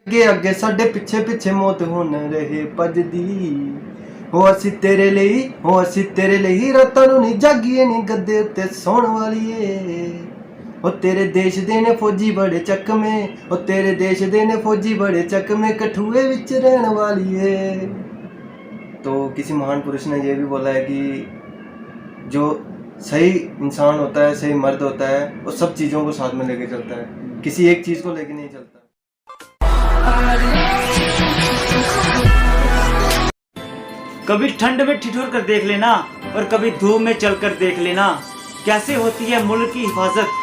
ਅੱਗੇ ਅੱਗੇ ਸਾਡੇ ਪਿੱਛੇ ਪਿੱਛੇ ਮੌਤ ਹੁਣ ਰਹੇ ਭੱਜਦੀ ਹੋ ਅਸੀਂ ਤੇਰੇ ਲਈ ਰਾਤਾਂ ਨੂੰ ਨਹੀਂ ਜਾਗੀਏ ਨਹੀਂ ਗੱਦੇ ਉੱਤੇ ਸੌਣ ਵਾਲੀਏ ਉਹ तेरे देश दे ने फौजी बड़े चकमे ਉਹ तेरे देश दे ने फौजी बड़े चकमे कठुए विच रहने वाली है। तो किसी महान पुरुष ने यह भी बोला है कि जो सही इंसान होता है, सही मर्द होता है, वो सब चीज़ों को साथ में लेके चलता है, किसी एक चीज़ को लेके नहीं चलता। कभी ठंड में ठिठुर कर देख लेना और कभी धूप में चलकर देख लेना, कैसे होती है मुल्क की हिफाजत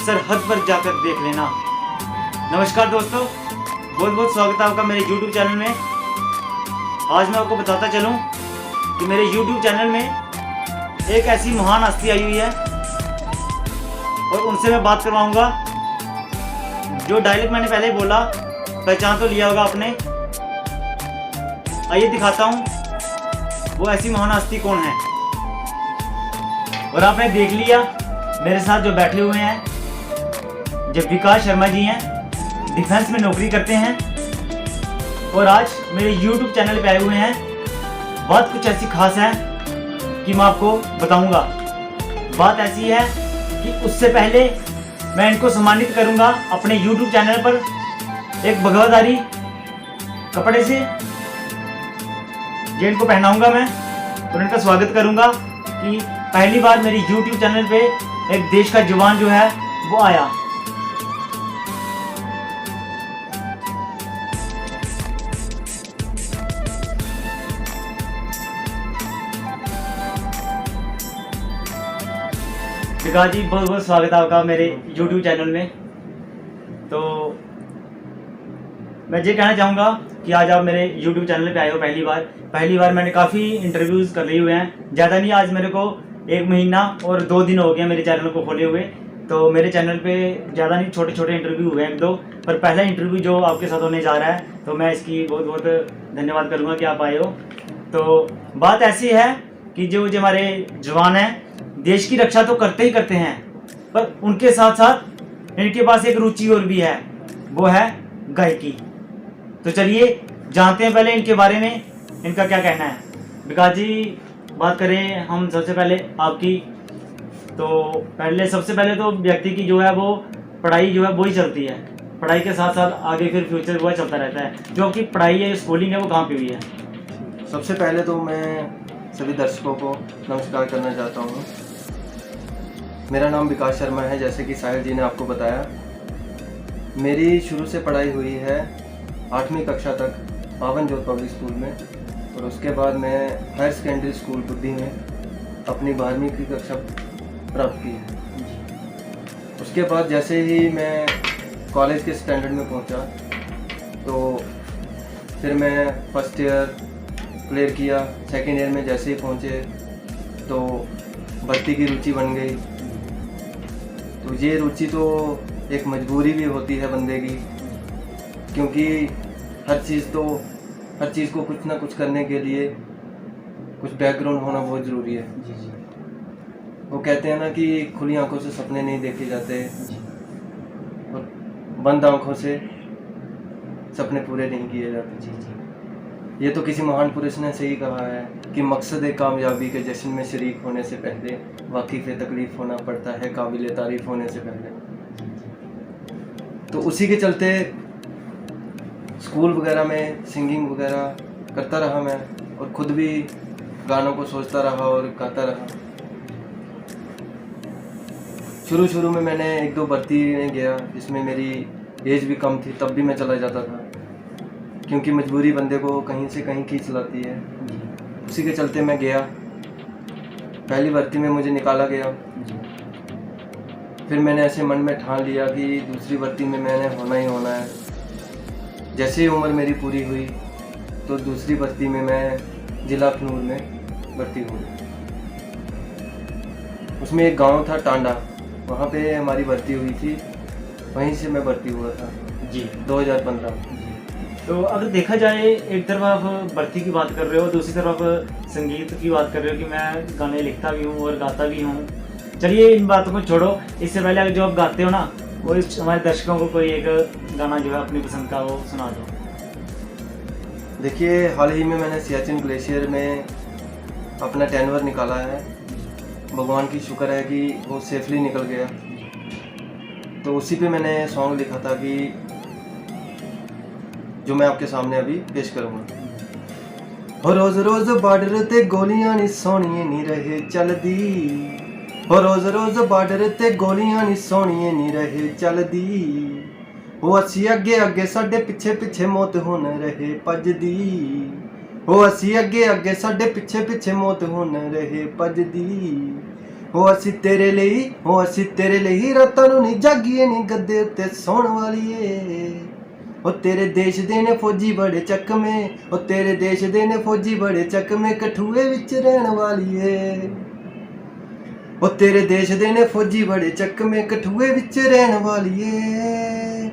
सरहद पर जाकर देख लेना। नमस्कार दोस्तों, बहुत बहुत स्वागत है आपका मेरे YouTube चैनल में। आज मैं आपको बताता चलूं कि मेरे YouTube चैनल में एक ऐसी महान हस्ती आई हुई है और उनसे मैं बात करवाऊंगा। जो डायलॉग मैंने पहले बोला पहचान तो लिया होगा आपने। आइए दिखाता हूं वो ऐसी महान हस्ती कौन है। और आपने देख लिया मेरे साथ जो बैठे हुए हैं, जब विकास शर्मा जी हैं, डिफेंस में नौकरी करते हैं और आज मेरे YouTube चैनल पे आए हुए हैं। बात कुछ ऐसी खास है कि मैं आपको बताऊंगा। बात ऐसी है कि उससे पहले मैं इनको सम्मानित करूंगा अपने YouTube चैनल पर एक भगवाधारी कपड़े से, जो इनको पहनाऊंगा मैं और इनका स्वागत करूंगा कि पहली बार मेरी YouTube चैनल पे एक देश का जवान जो है वो आया। विकास जी, बहुत बहुत स्वागत है आपका मेरे YouTube चैनल में। तो मैं ये कहना चाहूँगा कि आज आप मेरे YouTube चैनल पे आए हो पहली बार मैंने काफ़ी इंटरव्यूज़ कर लिए हुए हैं, ज़्यादा नहीं, आज मेरे को 1 महीना और 2 दिन हो गए मेरे चैनल को खोले हुए। तो मेरे चैनल पे ज़्यादा नहीं, छोटे छोटे इंटरव्यू हुए हैं 1-2, पर पहला इंटरव्यू जो आपके साथ होने जा रहा है, तो मैं इसकी बहुत बहुत धन्यवाद करूँगा कि आप आए हो। तो बात ऐसी है कि जो हमारे जवान हैं देश की रक्षा तो करते ही करते हैं, पर उनके साथ साथ इनके पास एक रुचि और भी है, वो है गायकी। तो चलिए जानते हैं पहले इनके बारे में, इनका क्या कहना है। विकास जी, बात करें हम सबसे पहले आपकी, तो सबसे पहले तो व्यक्ति की जो है वो पढ़ाई जो है वो ही चलती है, पढ़ाई के साथ साथ आगे फिर फ्यूचर वो चलता रहता है। जो आपकी पढ़ाई है, स्कूलिंग है, वो कहाँ पे हुई है? सबसे पहले तो मैं सभी दर्शकों को नमस्कार करना चाहता हूँ। मेरा नाम विकास शर्मा है, जैसे कि साहिल जी ने आपको बताया। मेरी शुरू से पढ़ाई हुई है 8वीं कक्षा तक पावन ज्योत पब्लिक स्कूल में, और उसके बाद मैं हायर सेकेंडरी स्कूल बुद्धि में अपनी 12वीं की कक्षा प्राप्त की है। उसके बाद जैसे ही मैं कॉलेज के स्टैंडर्ड में पहुंचा, तो फिर मैं फर्स्ट ईयर क्लियर किया। सेकेंड ईयर में जैसे ही पहुंचे तो भर्ती की रुचि बन गई। तो ये रुचि तो एक मजबूरी भी होती है बंदे की, क्योंकि हर चीज़ को कुछ ना कुछ करने के लिए कुछ बैकग्राउंड होना बहुत ज़रूरी है। वो कहते हैं ना कि खुली आंखों से सपने नहीं देखे जाते और बंद आंखों से सपने पूरे नहीं किए जाते। ये तो किसी महान पुरुष ने सही कहा है कि मकसद कामयाबी के जश्न में शरीक होने से पहले वाकिफ़ तकलीफ़ होना पड़ता है काबिल तारीफ़ होने से पहले। तो उसी के चलते स्कूल वगैरह में सिंगिंग वगैरह करता रहा मैं, और ख़ुद भी गानों को सोचता रहा और गाता रहा। शुरू में मैंने 1-2 भर्ती में गया जिसमें मेरी एज भी कम थी, तब भी मैं चला जाता था, क्योंकि मजबूरी बंदे को कहीं से कहीं खींच लाती है। उसी के चलते मैं गया, पहली भर्ती में मुझे निकाला गया। फिर मैंने ऐसे मन में ठान लिया कि दूसरी भर्ती में मैंने होना ही होना है। जैसे ही उम्र मेरी पूरी हुई तो दूसरी भर्ती में मैं जिला अखनूर में भर्ती हुई। उसमें एक गांव था टांडा, वहाँ पे हमारी भर्ती हुई थी, वहीं से मैं भर्ती हुआ था जी 2015। तो अगर देखा जाए, एक तरफ आप भर्ती की बात कर रहे हो, दूसरी तरफ आप संगीत की बात कर रहे हो कि मैं गाने लिखता भी हूँ और गाता भी हूँ। चलिए इन बातों को छोड़ो, इससे पहले अगर जो आप गाते हो ना, कोई हमारे दर्शकों को कोई एक गाना जो है अपनी पसंद का वो सुना दो। देखिए, हाल ही में मैंने सियाचिन ग्लेशियर में अपना 10 निकाला है। भगवान की शुक्र है कि वो सेफली निकल गया। तो उसी पे मैंने सॉन्ग लिखा था कि जो मैं आपके सामने अभी पेश करूँगा। हो रोज रोज बार्डर ते गोलियां नी सोनिए नी रहे चलदी, हो रोज रोज बार्डर ते गोलियां नी सोनिए नी रहे चलदी, हो असी अगे अगे साडे पिछे पिछे मौत हुन रहे भजदी, हो असी अगे अगे साडे पिछे पिछे मौत हुन रहे भजदी, हो असी तेरे लिए, हो असी तेरे लिए रातां नूं नी जागीए नी गद्दे उत्ते सौण वालीए, ओ तेरे देश दे ने फौजी बड़े चकमे, ओ तेरे देश दे ने फौजी बड़े चकमे कठुए विच रहण वालीए, ओ तेरे देश दे ने फौजी बड़े चकमे कठुए विच रहण वालीए,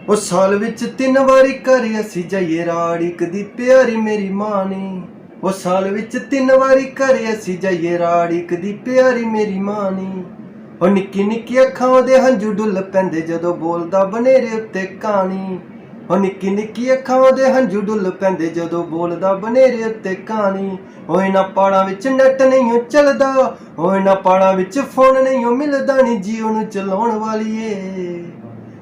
ओ साल विच 3 वारी घर असी जाइए राड़ इक दी प्यारी मेरी मां नी, ओ साल विच 3 वारी घर असी जाइए राड़ इक दी प्यारी मेरी मां नी, ओ निक्की निक्की अखां दे हंझू डुੱਲ पैंदे जदों बोलदा बनेरे उत्ते कहानी, ओ निक्की निक्की अखां दे हंझू डुੱਲ पैंदे जदों बोलदा बनेरे उत्ते कहानी, ओ इन्हां पहाड़ां विच नैट नहीं चलदा, ओ इन्हां पहाड़ां विच फोन नहीं मिलदा नी जियो नूं चलाउण वालीए,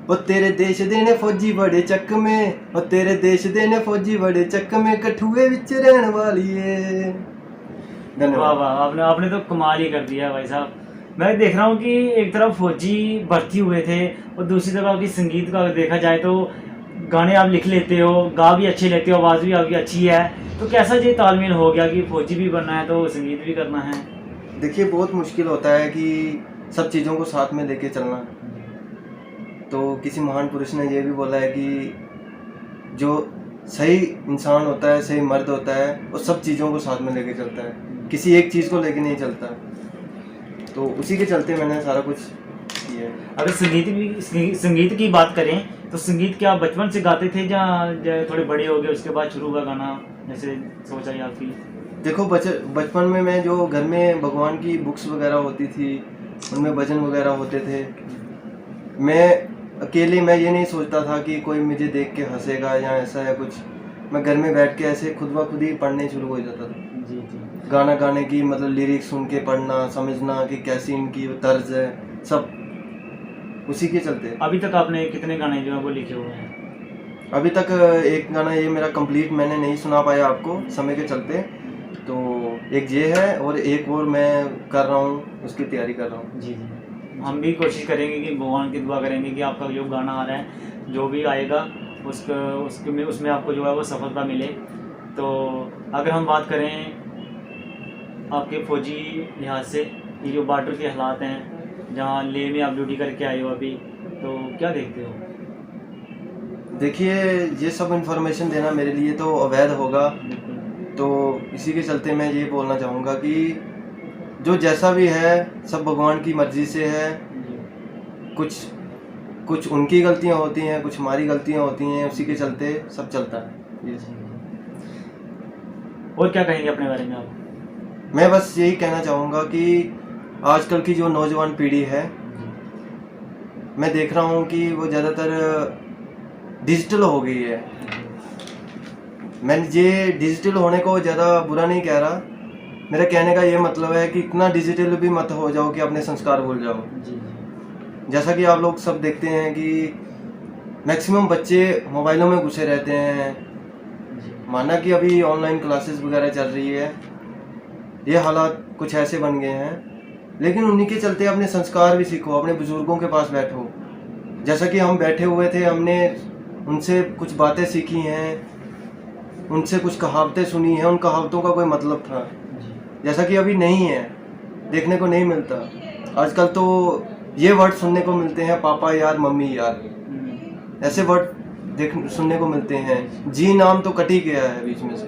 ओ तेरे देश दे ने फौजी बड़े चकमे, ओ तेरे देश दे ने फौजी बड़े चकमे कठुए विच रहण वालीए। वाह धन्यवाद। वाह, आपने आपने तो कमाल ही कर दिया भाई साहब। मैं देख रहा हूँ कि एक तरफ फौजी भर्ती हुए थे और दूसरी तरफ आपकी संगीत का अगर देखा जाए तो गाने आप लिख लेते हो, गा भी अच्छे लेते हो, आवाज़ भी आपकी अच्छी है, तो कैसा ये तालमेल हो गया कि फौजी भी बनना है तो संगीत भी करना है? देखिए, बहुत मुश्किल होता है कि सब चीज़ों को साथ में लेके चलना। तो किसी महान पुरुष ने ये भी बोला है कि जो सही इंसान होता है, सही मर्द होता है, वो सब चीज़ों को साथ में लेके चलता है, किसी एक चीज़ को लेके नहीं चलता। तो उसी के चलते मैंने सारा कुछ किया है। अगर संगीत की बात करें तो संगीत क्या आप बचपन से गाते थे या थोड़े बड़े हो गए उसके बाद शुरू हुआ गाना, जैसे सोचा है आपकी? देखो, बचपन में मैं जो घर में भगवान की बुक्स वगैरह होती थी उनमें भजन वगैरह होते थे, मैं अकेले मैं ये नहीं सोचता था कि कोई मुझे देख के हंसेगा या ऐसा या कुछ। मैं घर में बैठ के ऐसे खुद ब खुद ही पढ़ने शुरू हो जाता था। जी जी। गाना गाने की मतलब लिरिक्स सुन के पढ़ना, समझना कि कैसी इनकी तर्ज है, सब उसी के चलते। अभी तक आपने कितने गाने जो है वो लिखे हुए हैं? अभी तक एक गाना ये मेरा कंप्लीट मैंने नहीं सुना पाया आपको समय के चलते, तो एक ये है और एक और मैं कर रहा हूँ, उसकी तैयारी कर रहा हूँ। जी जी, हम भी कोशिश करेंगे कि भगवान की दुआ करेंगे कि आपका जो गाना आ रहा है जो भी आएगा उसमें आपको जो है वो सफलता मिले। तो अगर हम बात करें आपके फौजी लिहाज से, ये जो बॉर्डर के हालात हैं जहाँ लेह में आप ड्यूटी करके आए हो अभी, तो क्या देखते हो? देखिए, ये सब इन्फॉर्मेशन देना मेरे लिए तो अवैध होगा, तो इसी के चलते मैं ये बोलना चाहूँगा कि जो जैसा भी है सब भगवान की मर्ज़ी से है। कुछ उनकी गलतियाँ होती हैं, कुछ हमारी गलतियाँ होती हैं, उसी के चलते सब चलता है। ये और क्या कहेंगे अपने बारे में आप? मैं बस यही कहना चाहूँगा कि आजकल की जो नौजवान पीढ़ी है, मैं देख रहा हूँ कि वो ज़्यादातर डिजिटल हो गई है। मैं ये डिजिटल होने को ज़्यादा बुरा नहीं कह रहा, मेरा कहने का ये मतलब है कि इतना डिजिटल भी मत हो जाओ कि अपने संस्कार भूल जाओ। जैसा कि आप लोग सब देखते हैं कि मैक्सिमम बच्चे मोबाइलों में घुसे रहते हैं, माना कि अभी ऑनलाइन क्लासेस वगैरह चल रही है, ये हालात कुछ ऐसे बन गए हैं। लेकिन उन्हीं के चलते अपने संस्कार भी सीखो, अपने बुजुर्गों के पास बैठो। जैसा कि हम बैठे हुए थे, हमने उनसे कुछ बातें सीखी हैं, उनसे कुछ कहावतें सुनी हैं, उन कहावतों का कोई मतलब था, जैसा कि अभी नहीं है, देखने को नहीं मिलता। आजकल तो ये वर्ड सुनने को मिलते हैं, पापा यार, मम्मी यार, ऐसे वर्ड सुनने को मिलते हैं। जी नाम तो कट ही गया है बीच में से।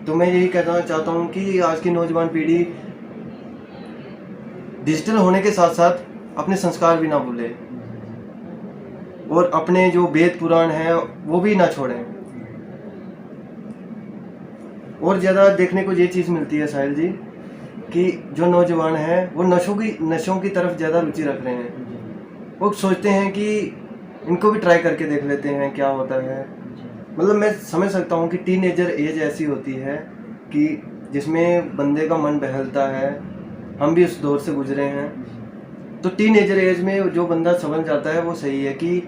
तो मैं यही कहना चाहता हूँ कि आज की नौजवान पीढ़ी डिजिटल होने के साथ साथ अपने संस्कार भी ना भूले और अपने जो वेद पुराण हैं वो भी ना छोड़ें। और ज़्यादा देखने को ये चीज़ मिलती है साहिल जी कि जो नौजवान हैं वो नशों की तरफ ज़्यादा रुचि रख रहे हैं। वो सोचते हैं कि इनको भी ट्राई करके देख लेते हैं क्या होता है। मतलब मैं समझ सकता हूँ कि टीनेजर एज ऐसी होती है कि जिसमें बंदे का मन बहलता है। हम भी उस दौर से गुजरे हैं। तो टीनेजर एज में जो बंदा समझ जाता है वो सही है कि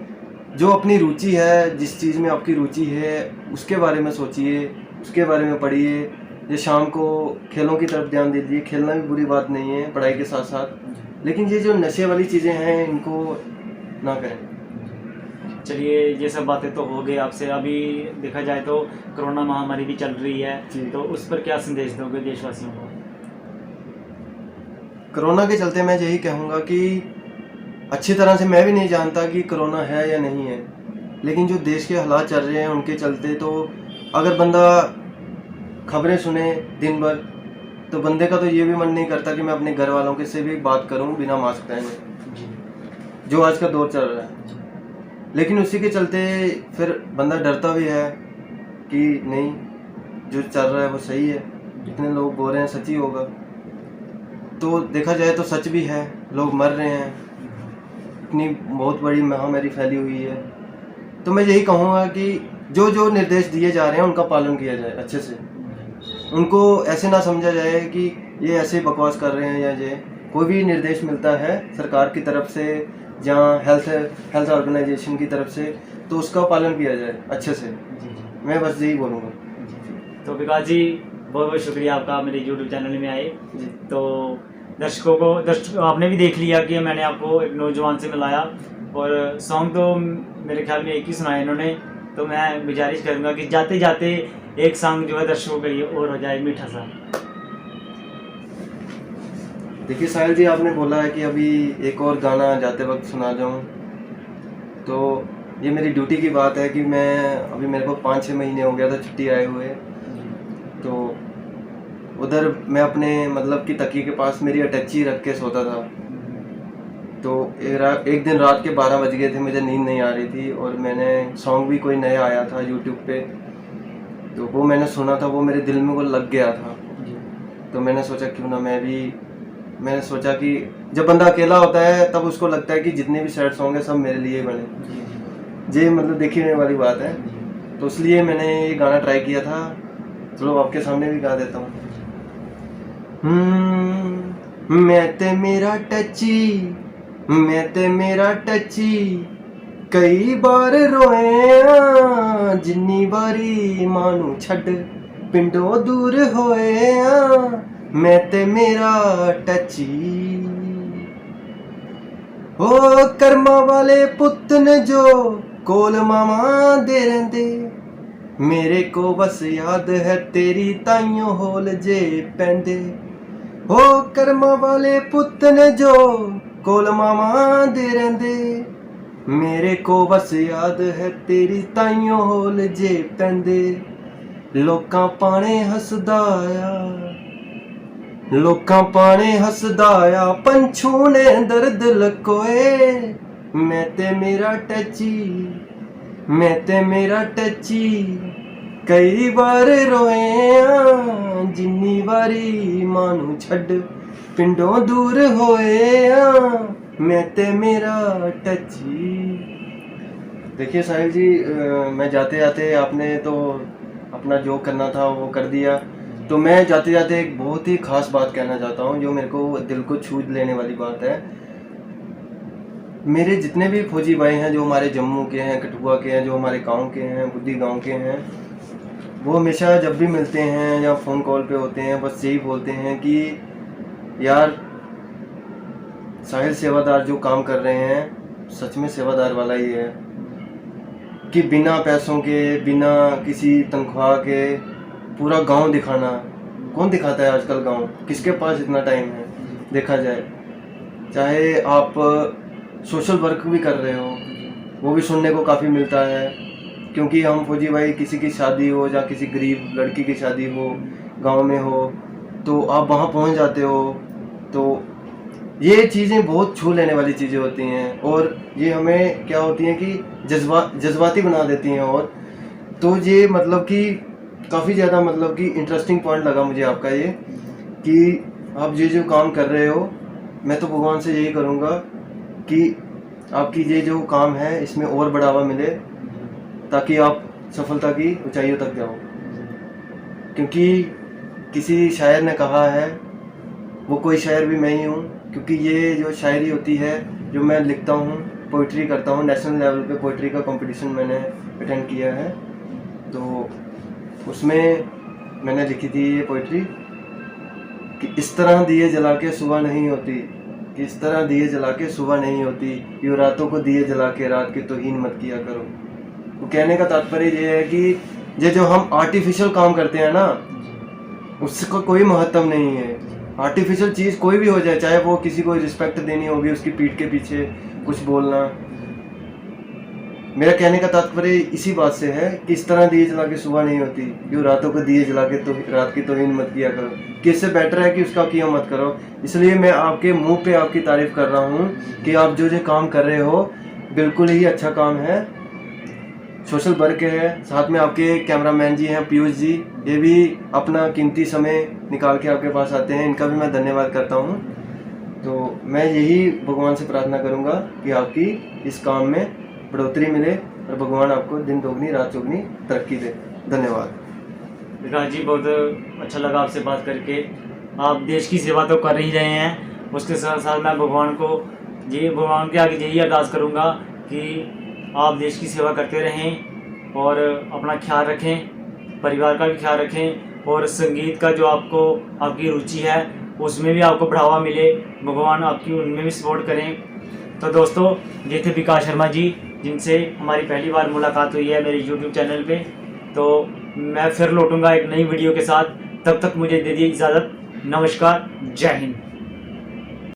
जो अपनी रुचि है, जिस चीज़ में आपकी रुचि है उसके बारे में सोचिए, उसके बारे में पढ़िए। ये शाम को खेलों की तरफ ध्यान दीजिए। खेलना भी बुरी बात नहीं है पढ़ाई के साथ साथ, लेकिन ये जो नशे वाली चीज़ें हैं इनको ना करें। चलिए, ये सब बातें तो हो गई आपसे। अभी देखा जाए तो कोरोना महामारी भी चल रही है, तो उस पर क्या संदेश दोगे देशवासियों को? कोरोना के चलते मैं यही कहूँगा कि अच्छी तरह से मैं भी नहीं जानता कि कोरोना है या नहीं है, लेकिन जो देश के हालात चल रहे हैं उनके चलते तो अगर बंदा खबरें सुने दिन भर तो बंदे का तो ये भी मन नहीं करता कि मैं अपने घर वालों के से भी बात करूं बिना मास्क पहने, जो आज का दौर चल रहा है। लेकिन उसी के चलते फिर बंदा डरता भी है कि नहीं, जो चल रहा है वो सही है, इतने लोग बोल रहे हैं सच ही होगा। तो देखा जाए तो सच भी है, लोग मर रहे हैं, इतनी बहुत बड़ी महामारी फैली हुई है। तो मैं यही कहूँगा कि जो जो निर्देश दिए जा रहे हैं उनका पालन किया जाए अच्छे से। उनको ऐसे ना समझा जाए कि ये ऐसे बकवास कर रहे हैं, या ये कोई भी निर्देश मिलता है सरकार की तरफ से जहाँ हेल्थ ऑर्गेनाइजेशन की तरफ से, तो उसका पालन किया जाए अच्छे से। मैं बस यही बोलूँगा। तो विकास जी, बहुत बहुत शुक्रिया आपका मेरे यूट्यूब चैनल में आए। जी। तो दर्शक आपने भी देख लिया कि मैंने आपको एक नौजवान से मिलाया, और सॉन्ग तो मेरे ख्याल में एक ही सुनाया इन्होंने। तो मैं गुजारिश करूँगा कि जाते जाते एक सॉन्ग जो है दर्शकों के लिए और हो जाए मीठा सा। देखिए साहिल जी, आपने बोला है कि अभी एक और गाना जाते वक्त सुना जाऊं, तो ये मेरी ड्यूटी की बात है कि मैं अभी मेरे को 5-6 महीने हो गया था छुट्टी आए हुए। तो उधर मैं अपने मतलब कि तकिए के पास मेरी अटैची रख के सोता था। तो एक दिन रात के 12 बज गए थे, मुझे नींद नहीं आ रही थी, और मैंने सॉन्ग भी कोई नया आया था यूट्यूब पे, तो वो मैंने सुना था, वो मेरे दिल में वो लग गया था। तो मैंने सोचा क्यों ना मैंने सोचा कि जब बंदा अकेला होता है तब उसको लगता है कि जितने भी सैड सॉन्ग है सब मेरे लिए बने। ये मतलब देखने वाली बात है। तो इसलिए मैंने ये गाना ट्राई किया था। चलो आपके सामने भी गा देता हूँ। मैं ते मेरा टची कई बार रोए जिन्नी बारी मानू छड़ पिंडों दूर होए मैं ते मेरा टची। ओ कर्मा वाले पुत्त ने जो कोल मामा दे रंदे, मेरे को बस याद है तेरी ताइयों होल जे पैंदे। हो कर्मा वाले पुत्त ने जो कोल मामा दे रंदे, मेरे को बस याद है तेरी ताइयों होल जे पैंदे। लोकां पाने हसदा आ पंछू ने दर्द लकोए, मैं ते मेरा टची कई बार रोए जिन्नी बारी मानू छड़ पिंडों दूर होए मैं ते मेरा टची। देखिए साहिल जी, मैं जाते जाते आपने तो अपना जो करना था वो कर दिया। तो मैं जाते जाते एक बहुत ही खास बात कहना चाहता हूँ जो मेरे को दिल को छू लेने वाली बात है। मेरे जितने भी फौजी भाई हैं जो हमारे जम्मू के हैं, कठुआ के हैं, जो हमारे गांव के हैं, बुद्धि गांव के हैं, वो हमेशा जब भी मिलते हैं या फ़ोन कॉल पे होते हैं बस यही बोलते हैं कि यार साहिल सेवादार जो काम कर रहे हैं सच में सेवादार वाला ही है, कि बिना पैसों के, बिना किसी तनख्वाह के पूरा गांव दिखाना। कौन दिखाता है आजकल गांव? किसके पास इतना टाइम है? देखा जाए, चाहे आप सोशल वर्क भी कर रहे हो वो भी सुनने को काफ़ी मिलता है, क्योंकि हम फौजी भाई किसी की शादी हो या किसी गरीब लड़की की शादी हो गांव में हो तो आप वहां पहुंच जाते हो। तो ये चीज़ें बहुत छू लेने वाली चीज़ें होती हैं, और ये हमें क्या होती हैं कि जज्बाती बना देती हैं। और तो ये मतलब कि काफ़ी ज़्यादा मतलब कि इंटरेस्टिंग पॉइंट लगा मुझे आपका ये, कि आप ये जो काम कर रहे हो, मैं तो भगवान से यही करूँगा कि आपकी ये जो काम है इसमें और बढ़ावा मिले, ताकि आप सफलता की ऊंचाइयों तक जाओ। क्योंकि किसी शायर ने कहा है, वो कोई शायर भी मैं ही हूँ, क्योंकि ये जो शायरी होती है जो मैं लिखता हूँ, पोइट्री करता हूँ, नेशनल लेवल पे पोइट्री का कंपटीशन मैंने अटेंड किया है, तो उसमें मैंने लिखी थी ये पोइट्री कि इस तरह दिए जला के सुबह नहीं होती, कि इस तरह दिए जला के सुबह नहीं होती, यूँ रातों को दिए जला के रात की तौहीन मत किया करो। तो कहने का तात्पर्य ये है कि ये जो हम आर्टिफिशियल काम करते हैं ना, उसका कोई महत्व नहीं है। आर्टिफिशियल चीज़ कोई भी हो जाए, चाहे वो किसी को रिस्पेक्ट देनी होगी, उसकी पीठ के पीछे कुछ बोलना, मेरा कहने का तात्पर्य इसी बात से है कि इस तरह दिए जला के सुबह नहीं होती, यूँ रातों को दिए जला के तो रात की तौहीन मत किया करो, कि इससे बेटर है कि उसका किया मत करो। इसलिए मैं आपके मुंह पे आपकी तारीफ़ कर रहा हूँ कि आप जो काम कर रहे हो बिल्कुल ही अच्छा काम है, सोशल वर्क है। साथ में आपके कैमरामैन जी हैं पीयूष जी, ये भी अपना कीमती समय निकाल के आपके पास आते हैं, इनका भी मैं धन्यवाद करता हूँ। तो मैं यही भगवान से प्रार्थना करूँगा कि आपकी इस काम में बढ़ोतरी मिले और भगवान आपको दिन दोगुनी रात चौगुनी तरक्की दे। धन्यवाद। विकास जी, बहुत अच्छा लगा आपसे बात करके। आप देश की सेवा तो कर ही रहे हैं, उसके साथ साथ मैं भगवान के आगे यही अरदास करूँगा कि आप देश की सेवा करते रहें और अपना ख्याल रखें, परिवार का भी ख्याल रखें, और संगीत का जो आपकी रुचि है उसमें भी आपको बढ़ावा मिले, भगवान आपकी उनमें भी सपोर्ट करें। तो दोस्तों, ये थे विकास शर्मा जी, जिनसे हमारी पहली बार मुलाकात हुई है मेरे YouTube चैनल पे। तो मैं फिर लौटूंगा एक नई वीडियो के साथ, तब तक मुझे दे दीजिए इजाज़त। नमस्कार, जय हिंद।